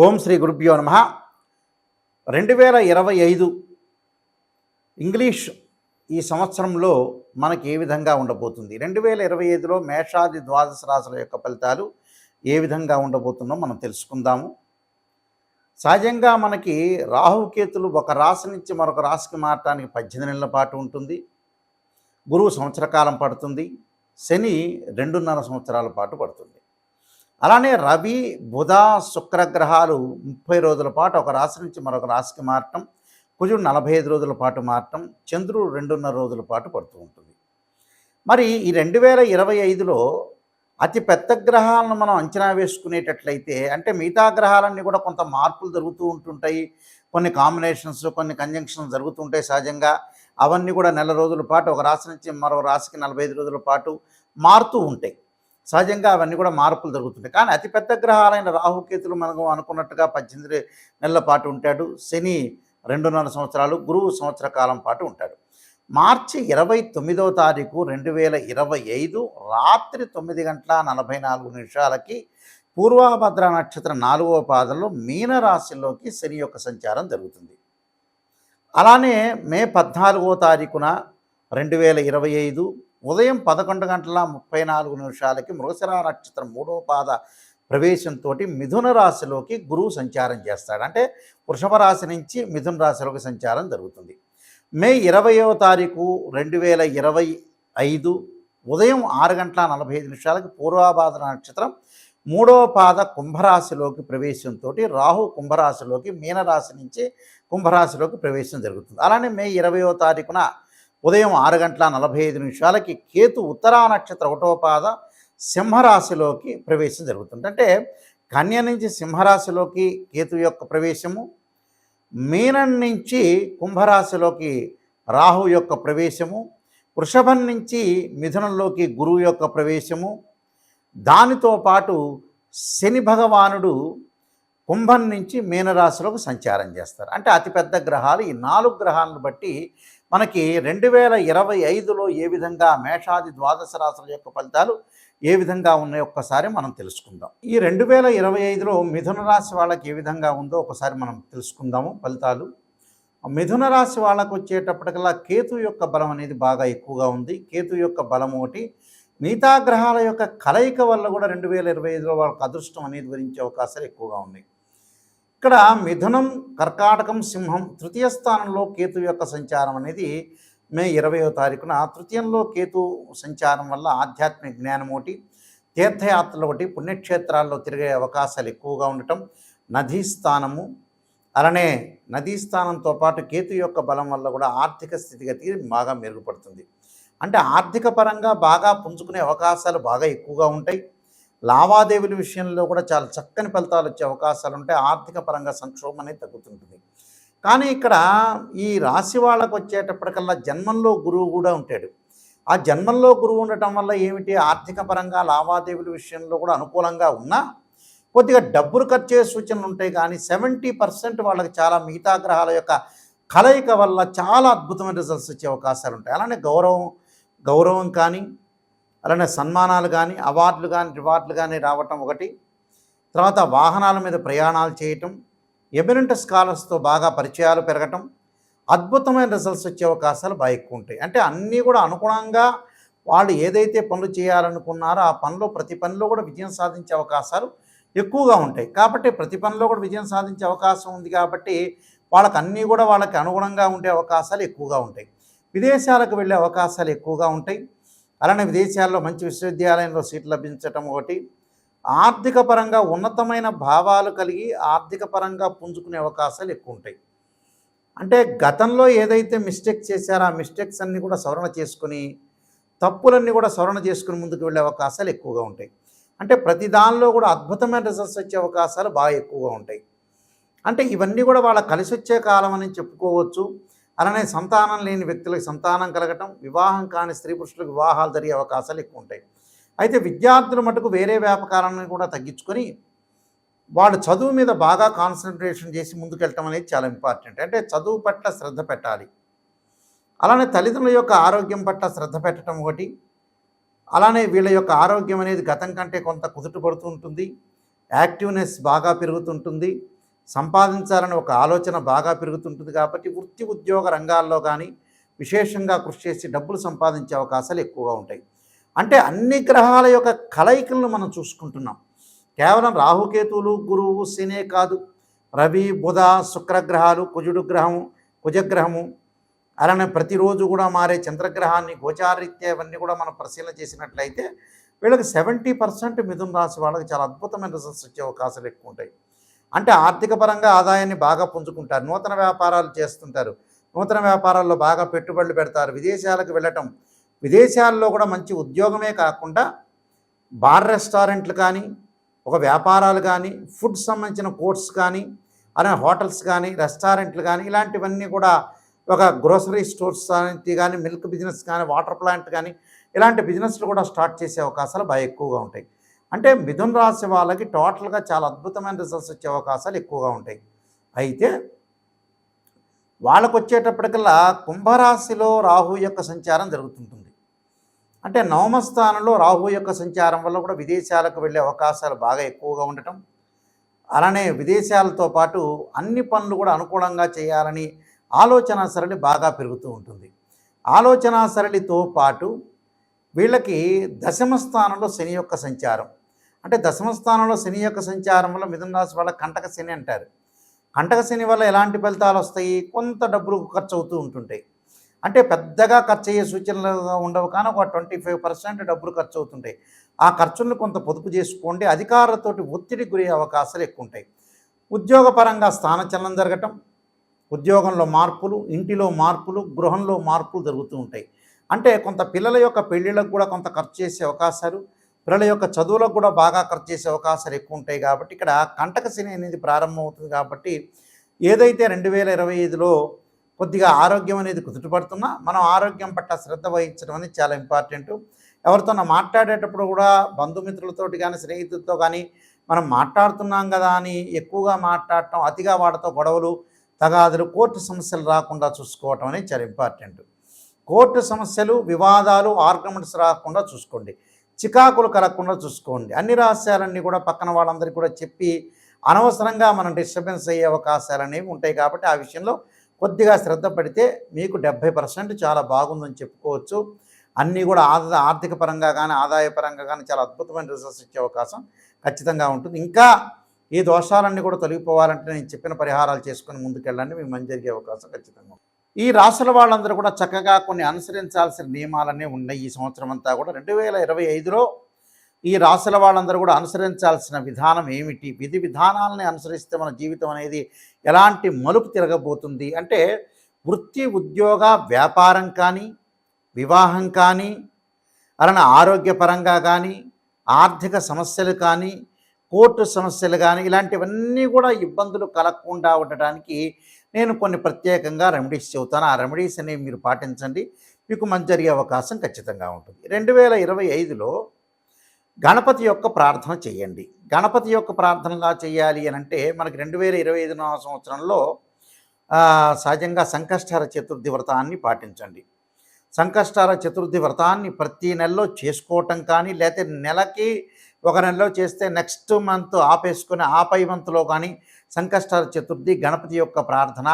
ఓం శ్రీ గురుభ్యో నమ. 2025 ఇంగ్లీష్ ఈ సంవత్సరంలో మనకి ఏ విధంగా ఉండబోతుంది, 2025లో మేషాది ద్వాదశ రాశుల యొక్క ఫలితాలు ఏ విధంగా ఉండబోతుందో మనం తెలుసుకుందాము. సహజంగా మనకి రాహుకేతులు ఒక రాశి నుంచి మరొక రాశికి మారటానికి 18 నెలల పాటు ఉంటుంది. గురువు సంవత్సర కాలం పడుతుంది. శని 2.5 సంవత్సరాల పాటు పడుతుంది. అలానే రవి, బుధ, శుక్రగ్రహాలు 30 రోజుల పాటు ఒక రాశి నుంచి మరొక రాశికి మారటం, కుజుడు 45 రోజుల పాటు మారటం, చంద్రుడు 2.5 రోజుల పాటు పడుతూ ఉంటుంది. మరి ఈ 2025లో అతి పెద్ద గ్రహాలను మనం అంచనా వేసుకునేటట్లయితే, అంటే మిగతా గ్రహాలన్నీ కూడా కొంత మార్పులు జరుగుతూ ఉంటుంటాయి. కొన్ని కాంబినేషన్స్, కొన్ని కంజంక్షన్స్ జరుగుతుంటాయి సహజంగా. అవన్నీ కూడా నెల రోజుల పాటు ఒక రాశి నుంచి మరో రాశికి 45 రోజుల పాటు మారుతూ ఉంటాయి. సహజంగా అవన్నీ కూడా మార్పులు జరుగుతుంటాయి. కానీ అతిపెద్ద గ్రహాలైన రాహుకేతులు మనకు అనుకున్నట్టుగా 18 నెలల పాటు ఉంటాడు. శని 2.5 సంవత్సరాలు, గురువు సంవత్సర కాలం పాటు ఉంటాడు. మార్చి 29వ తారీఖు 2025 రాత్రి 9:44 పూర్వభద్ర నక్షత్రం 4వ పాదంలో మీనరాశిలోకి శని యొక్క సంచారం జరుగుతుంది. అలానే మే 14వ తారీఖున 2025 ఉదయం 11:34 మృగశిర నక్షత్రం 3వ పాద ప్రవేశంతో మిథున రాశిలోకి గురువు సంచారం చేస్తాడు. అంటే వృషభ రాశి నుంచి మిథున రాశిలోకి సంచారం జరుగుతుంది. మే 20వ తారీఖు 2025 ఉదయం 6:45 పూర్వభాద్ర నక్షత్రం 3వ పాద కుంభరాశిలోకి ప్రవేశంతో రాహు కుంభరాశిలోకి మీనరాశి నుంచి కుంభరాశిలోకి ప్రవేశం జరుగుతుంది. అలానే మే 20వ తారీఖున ఉదయం 6:45 కేతు ఉత్తరా నక్షత్రం 1వ పాద సింహరాశిలోకి ప్రవేశం జరుగుతుంది. అంటే కన్య నుంచి సింహరాశిలోకి కేతు యొక్క ప్రవేశము, మీనం నుంచి కుంభరాశిలోకి రాహు యొక్క ప్రవేశము, వృషభం నుంచి మిథునంలోకి గురువు యొక్క ప్రవేశము, దానితో పాటు శని భగవానుడు కుంభం నుంచి మీనరాశిలోకి సంచారం చేస్తారు. అంటే అతిపెద్ద గ్రహాలు ఈ 4 గ్రహాలను బట్టి మనకి 2025లో ఏ విధంగా మేషాది ద్వాదశ రాశుల యొక్క ఫలితాలు ఏ విధంగా ఉన్నాయో ఒక్కసారి మనం తెలుసుకుందాం. ఈ 2025లో మిథున రాశి వాళ్ళకి ఏ విధంగా ఉందో ఒకసారి మనం తెలుసుకుందాము ఫలితాలు. మిథున రాశి వాళ్ళకు వచ్చేటప్పటికల్లా కేతు యొక్క బలం అనేది బాగా ఎక్కువగా ఉంది. కేతు యొక్క బలం ఒకటి, మిగతా గ్రహాల యొక్క కలయిక వల్ల కూడా 2025లో వాళ్ళకి అదృష్టం అనేది వరించే అవకాశాలు ఎక్కువగా ఉన్నాయి. ఇక్కడ మిథునం, కర్కాటకం, సింహం తృతీయ స్థానంలో కేతు యొక్క సంచారం అనేది మే 20వ తారీఖున తృతీయంలో కేతు సంచారం వల్ల ఆధ్యాత్మిక జ్ఞానం ఒకటి, తీర్థయాత్రలు ఒకటి, పుణ్యక్షేత్రాల్లో తిరిగే అవకాశాలు ఎక్కువగా ఉండటం, నదీ స్థానము, అలానే నదీ స్థానంతో పాటు కేతు యొక్క బలం వల్ల కూడా ఆర్థిక స్థితిగతి బాగా మెరుగుపడుతుంది. అంటే ఆర్థిక పరంగా బాగా పుంజుకునే అవకాశాలు బాగా ఎక్కువగా ఉంటాయి. లావాదేవీల విషయంలో కూడా చాలా చక్కని ఫలితాలు వచ్చే అవకాశాలు ఉంటాయి. ఆర్థిక పరంగా సంక్షోభం అనేది తగ్గుతుంటుంది. కానీ ఇక్కడ ఈ రాశి వాళ్ళకు వచ్చేటప్పటికల్లా జన్మంలో గురువు కూడా ఉంటాడు. ఆ జన్మంలో గురువు ఉండటం వల్ల ఏమిటి, ఆర్థిక పరంగా లావాదేవీల విషయంలో కూడా అనుకూలంగా ఉన్నా కొద్దిగా డబ్బులు ఖర్చు చేసే సూచనలు ఉంటాయి. కానీ 70% వాళ్ళకి చాలా మిగతా గ్రహాల యొక్క కలయిక వల్ల చాలా అద్భుతమైన రిజల్ట్స్ వచ్చే అవకాశాలు ఉంటాయి. అలానే గౌరవం కానీ, అలానే సన్మానాలు కానీ, అవార్డులు కానీ, రివార్డులు కానీ రావటం ఒకటి, తర్వాత వాహనాల మీద ప్రయాణాలు చేయటం, ఎమినెంట్ స్కాలర్స్తో బాగా పరిచయాలు పెరగటం, అద్భుతమైన రిజల్ట్స్ వచ్చే అవకాశాలు బాగా ఎక్కువ ఉంటాయి. అంటే అన్నీ కూడా అనుగుణంగా వాళ్ళు ఏదైతే పనులు చేయాలనుకున్నారో ఆ పనిలో ప్రతి పనిలో కూడా విజయం సాధించే అవకాశాలు ఎక్కువగా ఉంటాయి. కాబట్టి ప్రతి పనిలో కూడా విజయం సాధించే అవకాశం ఉంది కాబట్టి వాళ్ళకి అన్నీ కూడా వాళ్ళకి అనుగుణంగా ఉండే అవకాశాలు ఎక్కువగా ఉంటాయి. విదేశాలకు వెళ్ళే అవకాశాలు ఎక్కువగా ఉంటాయి. అలానే విదేశాల్లో మంచి విశ్వవిద్యాలయంలో సీట్లు లభించటం ఒకటి, ఆర్థిక పరంగా ఉన్నతమైన భావాలు కలిగి ఆర్థిక పరంగా పుంజుకునే అవకాశాలు ఎక్కువ ఉంటాయి. అంటే గతంలో ఏదైతే మిస్టేక్స్ చేశారో ఆ మిస్టేక్స్ అన్నీ కూడా సవరణ చేసుకుని, తప్పులన్నీ కూడా సవరణ చేసుకుని ముందుకు వెళ్ళే అవకాశాలు ఎక్కువగా ఉంటాయి. అంటే ప్రతి దానిలో కూడా అద్భుతమైన రిజల్ట్స్ వచ్చే అవకాశాలు బాగా ఎక్కువగా ఉంటాయి. అంటే ఇవన్నీ కూడా వాళ్ళ కలిసి వచ్చే కాలం అని చెప్పుకోవచ్చు. అలానే సంతానం లేని వ్యక్తులకు సంతానం కలగటం, వివాహం కాని స్త్రీ పురుషులకు వివాహాలు జరిగే అవకాశాలు ఎక్కువ ఉంటాయి. అయితే విద్యార్థుల మటుకు వేరే వ్యాపకాలను కూడా తగ్గించుకొని వాళ్ళు చదువు మీద బాగా కాన్సన్ట్రేషన్ చేసి ముందుకెళ్ళటం అనేది చాలా ఇంపార్టెంట్. అంటే చదువు పట్ల శ్రద్ధ పెట్టాలి. అలానే తల్లిదండ్రుల యొక్క ఆరోగ్యం పట్ల శ్రద్ధ పెట్టడం ఒకటి, అలానే వీళ్ళ యొక్క ఆరోగ్యం అనేది గతం కంటే కొంత కుదుటపడుతూ ఉంటుంది. యాక్టివ్నెస్ బాగా పెరుగుతుంటుంది, సంపాదించాలని ఒక ఆలోచన బాగా పెరుగుతుంటుంది. కాబట్టి వృత్తి ఉద్యోగ రంగాల్లో కానీ విశేషంగా కృషి చేసి డబ్బులు సంపాదించే అవకాశాలు ఎక్కువగా ఉంటాయి. అంటే అన్ని గ్రహాల యొక్క కలయికలను మనం చూసుకుంటున్నాం. కేవలం రాహుకేతువులు, గురువు, శనే కాదు, రవి, బుధ, శుక్రగ్రహాలు, కుజగ్రహము అలానే ప్రతిరోజు కూడా మారే చంద్రగ్రహాన్ని గోచారీత్యా ఇవన్నీ కూడా మనం పరిశీలన చేసినట్లయితే వీళ్ళకి 70% మిథున రాశి వాళ్ళకి చాలా అద్భుతమైన రిజల్ట్స్ వచ్చే అవకాశాలు ఎక్కువ ఉంటాయి. అంటే ఆర్థిక పరంగా ఆదాయాన్ని బాగా పుంజుకుంటారు, నూతన వ్యాపారాలు చేస్తుంటారు, నూతన వ్యాపారాల్లో బాగా పెట్టుబడులు పెడతారు, విదేశాలకు వెళ్ళటం, విదేశాల్లో కూడా మంచి ఉద్యోగమే కాకుండా బార్ రెస్టారెంట్లు కానీ, ఒక వ్యాపారాలు కానీ, ఫుడ్ సంబంధించిన కోర్ట్స్ కానీ, అలానే హోటల్స్ కానీ, రెస్టారెంట్లు కానీ ఇలాంటివన్నీ కూడా ఒక గ్రోసరీ స్టోర్స్ కానీ, మిల్క్ బిజినెస్ కానీ, వాటర్ ప్లాంట్ కానీ ఇలాంటి బిజినెస్లు కూడా స్టార్ట్ చేసే అవకాశాలు బాగా ఎక్కువగా ఉంటాయి. అంటే మిథున రాశి వాళ్ళకి టోటల్గా చాలా అద్భుతమైన రిజల్ట్స్ వచ్చే అవకాశాలు ఎక్కువగా ఉంటాయి. అయితే వాళ్ళకు వచ్చేటప్పటికల్లా కుంభరాశిలో రాహు యొక్క సంచారం జరుగుతుంటుంది. అంటే నవమ స్థానంలో రాహు యొక్క సంచారం వల్ల కూడా విదేశాలకు వెళ్ళే అవకాశాలు బాగా ఎక్కువగా ఉండటం, అలానే విదేశాలతో పాటు అన్ని పనులు కూడా అనుకూలంగా చేయాలని ఆలోచన సరళి బాగా పెరుగుతూ ఉంటుంది. ఆలోచన సరళితో పాటు వీళ్ళకి దశమ స్థానంలో శని యొక్క సంచారం, అంటే దశమ స్థానంలో శని యొక్క సంచారం వల్ల మిథున రాశి వాళ్ళ కంటక శని అంటారు. కంటక శని వల్ల ఎలాంటి ఫలితాలు వస్తాయి? కొంత డబ్బులు ఖర్చు అవుతూ ఉంటుంటాయి. అంటే పెద్దగా ఖర్చు అయ్యే సూచనలు ఉండవు, కానీ ఒక 25% డబ్బులు ఖర్చు అవుతుంటాయి. ఆ ఖర్చులను కొంత పొదుపు చేసుకోండి. అధికారులతోటి ఒత్తిడి గురయ్యే అవకాశాలు ఎక్కువ ఉంటాయి. ఉద్యోగపరంగా స్థానచలనం జరగటం, ఉద్యోగంలో మార్పులు, ఇంటిలో మార్పులు, గృహంలో మార్పులు జరుగుతూ ఉంటాయి. అంటే కొంత పిల్లల యొక్క పెళ్ళిళ్ళకు కూడా కొంత ఖర్చు చేసే అవకాశాలు, పిల్లల యొక్క చదువులకు కూడా బాగా ఖర్చు చేసే అవకాశాలు ఎక్కువ ఉంటాయి. కాబట్టి ఇక్కడ కంటక శని అనేది ప్రారంభమవుతుంది. కాబట్టి ఏదైతే 2025లో కొద్దిగా ఆరోగ్యం అనేది కుదుటపడుతున్నా మనం ఆరోగ్యం పట్ల శ్రద్ధ వహించడం అనేది చాలా ఇంపార్టెంట్. ఎవరితోనా మాట్లాడేటప్పుడు కూడా బంధుమిత్రులతోటి కానీ, స్నేహితులతో కానీ మనం మాట్లాడుతున్నాం కదా అని ఎక్కువగా మాట్లాడటం, అతిగా వాటితో గొడవలు, తగాదులు, కోర్టు సమస్యలు రాకుండా చూసుకోవటం అనేది చాలా ఇంపార్టెంట్. కోర్టు సమస్యలు, వివాదాలు, ఆర్గ్యుమెంట్స్ రాకుండా చూసుకోండి, చికాకులు కలగకుండా చూసుకోండి. అన్ని రహస్యాలన్నీ కూడా పక్కన వాళ్ళందరికీ కూడా చెప్పి అనవసరంగా మనం డిస్టర్బెన్స్ అయ్యే అవకాశాలు అనేవి ఉంటాయి. కాబట్టి ఆ విషయంలో కొద్దిగా శ్రద్ధ పడితే మీకు 70% చాలా బాగుందని చెప్పుకోవచ్చు. అన్నీ కూడా ఆర్థిక పరంగా కానీ, ఆదాయపరంగా కానీ చాలా అద్భుతమైన రిజల్ట్స్ ఇచ్చే అవకాశం ఖచ్చితంగా ఉంటుంది. ఇంకా ఈ దోషాలన్నీ కూడా తొలగిపోవాలంటే నేను చెప్పిన పరిహారాలు చేసుకుని ముందుకెళ్ళండి, మీకు మంచి జరిగే అవకాశం ఖచ్చితంగా ఉంటుంది. ఈ రాశుల వాళ్ళందరూ కూడా చక్కగా కొన్ని అనుసరించాల్సిన నియమాలన్నీ ఉన్నాయి. ఈ సంవత్సరం అంతా కూడా 2025లో ఈ రాశుల వాళ్ళందరూ కూడా అనుసరించాల్సిన విధానం ఏమిటి, విధి విధానాలని అనుసరిస్తే మన జీవితం అనేది ఎలాంటి మలుపు తిరగబోతుంది అంటే, వృత్తి ఉద్యోగ వ్యాపారం కానీ, వివాహం కానీ, అలానే ఆరోగ్యపరంగా కానీ, ఆర్థిక సమస్యలు కానీ, కోర్టు సమస్యలు కానీ ఇలాంటివన్నీ కూడా ఇబ్బందులు కలగకుండా ఉండటానికి నేను కొన్ని ప్రత్యేకంగా రెమెడీస్ చెబుతాను. ఆ రెమెడీస్ అనేవి మీరు పాటించండి, మీకు మంచి జరిగే అవకాశం ఖచ్చితంగా ఉంటుంది. 2025లో గణపతి యొక్క ప్రార్థన చేయండి. గణపతి యొక్క ప్రార్థనగా చేయాలి అని అంటే మనకి 2025 సంవత్సరంలో సహజంగా సంకష్టహర చతుర్థి వ్రతాన్ని పాటించండి. సంకష్టహర చతుర్థి వ్రతాన్ని ప్రతి నెలలో చేసుకోవటం కానీ, లేకపోతే నెలకి ఒక నెలలో చేస్తే నెక్స్ట్ మంత్ ఆపేసుకొని ఆపై మంత్లో కానీ సంకష్టహర చతుర్థి గణపతి యొక్క ప్రార్థన,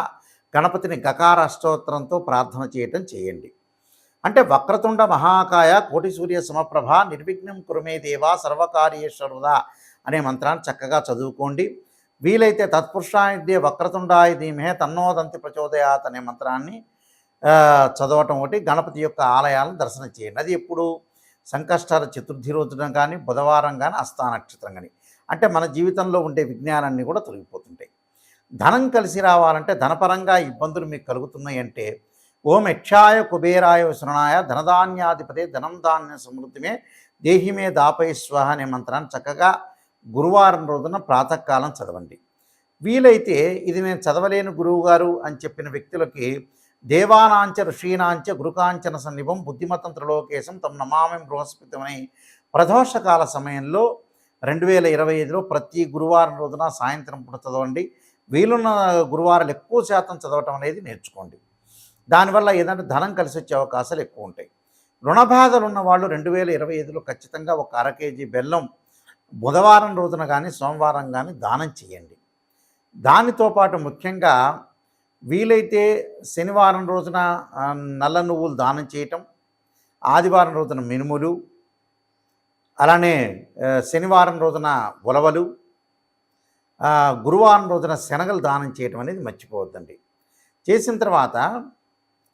గణపతిని గకార అష్టోత్తరంతో ప్రార్థన చేయటం చేయండి. అంటే వక్రతుండ మహాకాయ కోటి సూర్య సమప్రభ నిర్విఘ్నం కురుమే దేవా సర్వకార్యేశ్వరుదా అనే మంత్రాన్ని చక్కగా చదువుకోండి. వీలైతే తత్పురుషాయ వక్రతుండాయ ధీమహే తన్నోదంతి ప్రచోదయాత్ అనే మంత్రాన్ని చదవటం ఒకటి. గణపతి యొక్క ఆలయాలను దర్శనం చేయండి. అది ఎప్పుడు సంకష్టహర చతుర్థి రోజున కానీ, బుధవారం కానీ, హస్త నక్షత్రం కానీ. అంటే మన జీవితంలో ఉండే విజ్ఞానాన్ని కూడా తొలగిపోతుంటాయి. ధనం కలిసి రావాలంటే, ధనపరంగా ఇబ్బందులు మీకు కలుగుతున్నాయి అంటే, ఓం యక్షాయ కుబేరాయ శరణాయ ధనధాన్యాధిపతే ధనం ధాన్య సమృద్ధిమే దేహిమే దాపై స్వహ అనే మంత్రాన్ని చక్కగా గురువారం రోజున ప్రాతకాలం చదవండి. వీలైతే ఇది నేను చదవలేను గురువుగారు అని చెప్పిన వ్యక్తులకి దేవానాంచ ఋషీనాంచ గురుకాంచన సన్నిభం బుద్ధిమతం త్రిలోకేశం తమ నమామి బృహస్పతిమని ప్రదోషకాల సమయంలో 2025లో ప్రతి గురువారం రోజున సాయంత్రం పూట చదవండి. వీలున్న గురువారాలు ఎక్కువ శాతం చదవటం అనేది నేర్చుకోండి. దానివల్ల ఏదంటే ధనం కలిసి వచ్చే అవకాశాలు ఎక్కువ ఉంటాయి. రుణ బాధలు ఉన్న వాళ్ళు 2025లో ఖచ్చితంగా ఒక 1/2 కేజీ బెల్లం బుధవారం రోజున కానీ సోమవారం కానీ దానం చేయండి. దానితో పాటు ముఖ్యంగా వీలైతే శనివారం రోజున నల్ల నువ్వులు దానం చేయటం, ఆదివారం రోజున మినుములు, అలానే శనివారం రోజున ఉలవలు, గురువారం రోజున శనగలు దానం చేయటం అనేది మర్చిపోవద్దండి. చేసిన తర్వాత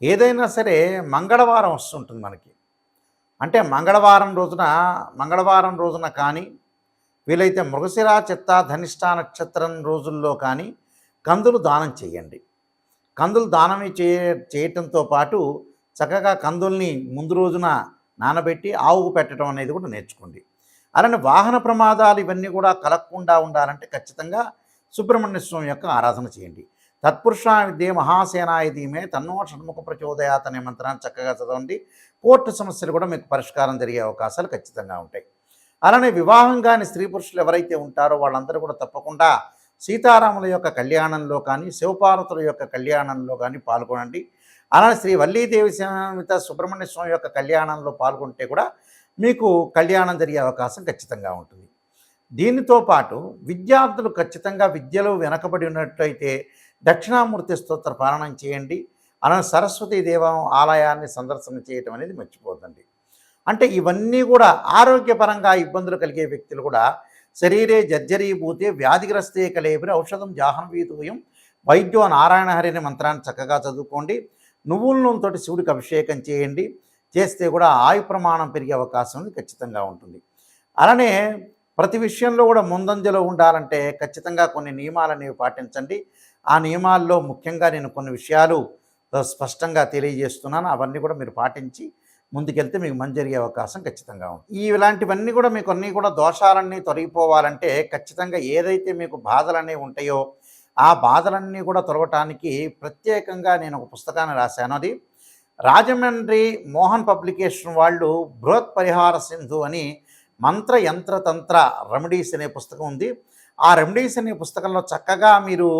ఏదైనా సరే మంగళవారం వస్తుంటుంది మనకి. అంటే మంగళవారం రోజున కానీ వీలైతే మృగశిర, చిత్త, ధనిష్ట నక్షత్రం రోజుల్లో కానీ కందులు దానం చేయండి. కందులు దానం చేయటంతో పాటు చక్కగా కందుల్ని ముందు రోజున నానబెట్టి ఆవుకు పెట్టడం అనేది కూడా నేర్చుకోండి. అలానే వాహన ప్రమాదాలు ఇవన్నీ కూడా కలగకుండా ఉండాలంటే ఖచ్చితంగా సుబ్రహ్మణ్య స్వామి యొక్క ఆరాధన చేయండి. తత్పురుషా విద్యే మహాసేనాయ ధీమే తన్నో షణ్ముఖ ప్రచోదయాత్ అనే మంత్రాన్ని చక్కగా చదవండి. కోర్టు సమస్యలు కూడా మీకు పరిష్కారం జరిగే అవకాశాలు ఖచ్చితంగా ఉంటాయి. అలానే వివాహం కాని స్త్రీ పురుషులు ఎవరైతే ఉంటారో వాళ్ళందరూ కూడా తప్పకుండా సీతారాముల యొక్క కళ్యాణంలో కానీ శివపార్వతుల యొక్క కళ్యాణంలో కానీ పాల్గొనండి. అలానే శ్రీ వల్లీదేవి సమేత సుబ్రహ్మణ్య స్వామి యొక్క కళ్యాణంలో పాల్గొంటే కూడా మీకు కళ్యాణం జరిగే అవకాశం ఖచ్చితంగా ఉంటుంది. దీనితో పాటు విద్యార్థులు ఖచ్చితంగా విద్యలో వెనకబడి ఉన్నట్లయితే దక్షిణామూర్తి స్తోత్ర పారాయణం చేయండి. అలానే సరస్వతీ దేవం ఆలయాన్ని సందర్శన చేయటం అనేది మర్చిపోద్దండి. అంటే ఇవన్నీ కూడా ఆరోగ్యపరంగా ఇబ్బందులు కలిగే వ్యక్తులు కూడా శరీరే జర్జరీభూతే వ్యాధిగ్రస్తే కలేబరి ఔషధం జాహ్నవీతూయం వైద్యో నారాయణ హరి అనే మంత్రాన్ని చక్కగా చదువుకోండి. నువ్వుల నూనెతోటి శివుడికి అభిషేకం చేయండి. చేస్తే కూడా ఆయు ప్రమాణం పెరిగే అవకాశం ఖచ్చితంగా ఉంటుంది. అలానే ప్రతి విషయంలో కూడా ముందంజలో ఉండాలంటే ఖచ్చితంగా కొన్ని నియమాలనేవి పాటించండి. ఆ నియమాల్లో ముఖ్యంగా నేను కొన్ని విషయాలు స్పష్టంగా తెలియజేస్తున్నాను. అవన్నీ కూడా మీరు పాటించి ముందుకెళ్తే మీకు మంచి జరిగే అవకాశం ఖచ్చితంగా ఉంటుంది. ఇలాంటివన్నీ కూడా మీకు అన్నీ కూడా దోషాలన్నీ తొలగిపోవాలంటే ఖచ్చితంగా ఏదైతే మీకు బాధలన్నీ ఉంటాయో ఆ బాధలన్నీ కూడా తొలగటానికి ప్రత్యేకంగా నేను ఒక పుస్తకాన్ని రాశాను. అది రాజమండ్రి మోహన్ పబ్లికేషన్ వాళ్ళు బృహత్ పరిహార సింధు అని మంత్ర యంత్ర తంత్ర రెమెడీస్ అనే పుస్తకం ఉంది. ఆ రెమెడీస్ అనే పుస్తకంలో చక్కగా మీరు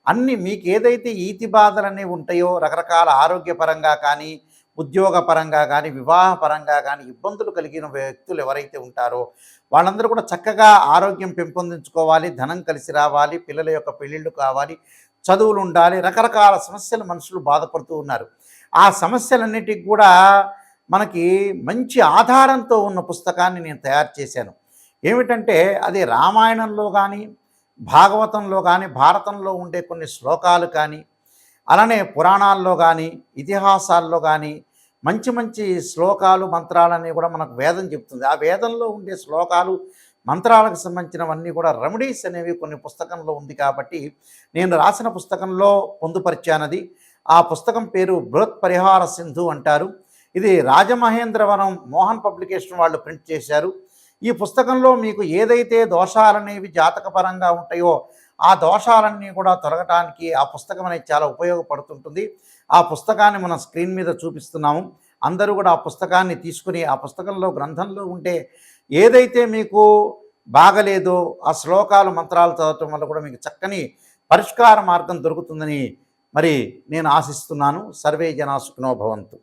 అన్ని మీకు ఏదైతే ఈతి బాధలన్నీ ఉంటాయో రకరకాల ఆరోగ్యపరంగా కానీ ఉద్యోగపరంగా కానీ వివాహపరంగా కానీ ఇబ్బందులు కలిగిన వ్యక్తులు ఎవరైతే ఉంటారో వాళ్ళందరూ కూడా చక్కగా ఆరోగ్యం పెంపొందించుకోవాలి, ధనం కలిసి రావాలి, పిల్లల యొక్క పెళ్ళిళ్ళు కావాలి, చదువులు ఉండాలి, రకరకాల సమస్యలు మనుషులు బాధపడుతూ ఉన్నారు. ఆ సమస్యలన్నిటికి కూడా మనకి మంచి ఆధారంతో ఉన్న పుస్తకాన్ని నేను తయారు చేశాను. ఏమిటంటే అది రామాయణంలో కానీ భాగవతంలో కానీ భారతంలో ఉండే కొన్ని శ్లోకాలు కానీ అలానే పురాణాల్లో కానీ ఇతిహాసాల్లో కానీ మంచి మంచి శ్లోకాలు మంత్రాలన్నీ కూడా మనకు వేదం చెప్తుంది. ఆ వేదంలో ఉండే శ్లోకాలు మంత్రాలకు సంబంధించినవన్నీ కూడా రెమెడీస్ అనేవి కొన్ని పుస్తకంలో ఉంది కాబట్టి నేను రాసిన పుస్తకంలో పొందుపరిచానది. ఆ పుస్తకం పేరు బృహత్ పరిహార సింధు అంటారు. ఇది రాజమహేంద్రవరం మోహన్ పబ్లికేషన్ వాళ్ళు ప్రింట్ చేశారు. ఈ పుస్తకంలో మీకు ఏదైతే దోషాలనేవి జాతకపరంగా ఉంటాయో ఆ దోషాలన్నీ కూడా తొలగటానికి ఆ పుస్తకం అనేది చాలా ఉపయోగపడుతుంటుంది. ఆ పుస్తకాన్ని మనం స్క్రీన్ మీద చూపిస్తున్నాము. అందరూ కూడా ఆ పుస్తకాన్ని తీసుకుని ఆ పుస్తకంలో గ్రంథంలో ఉంటే ఏదైతే మీకు బాగలేదో ఆ శ్లోకాలు మంత్రాలు చదవటం వల్ల కూడా మీకు చక్కని పరిష్కార మార్గం దొరుకుతుందని మరి నేను ఆశిస్తున్నాను. సర్వే జనా సుఖినో భవంతు.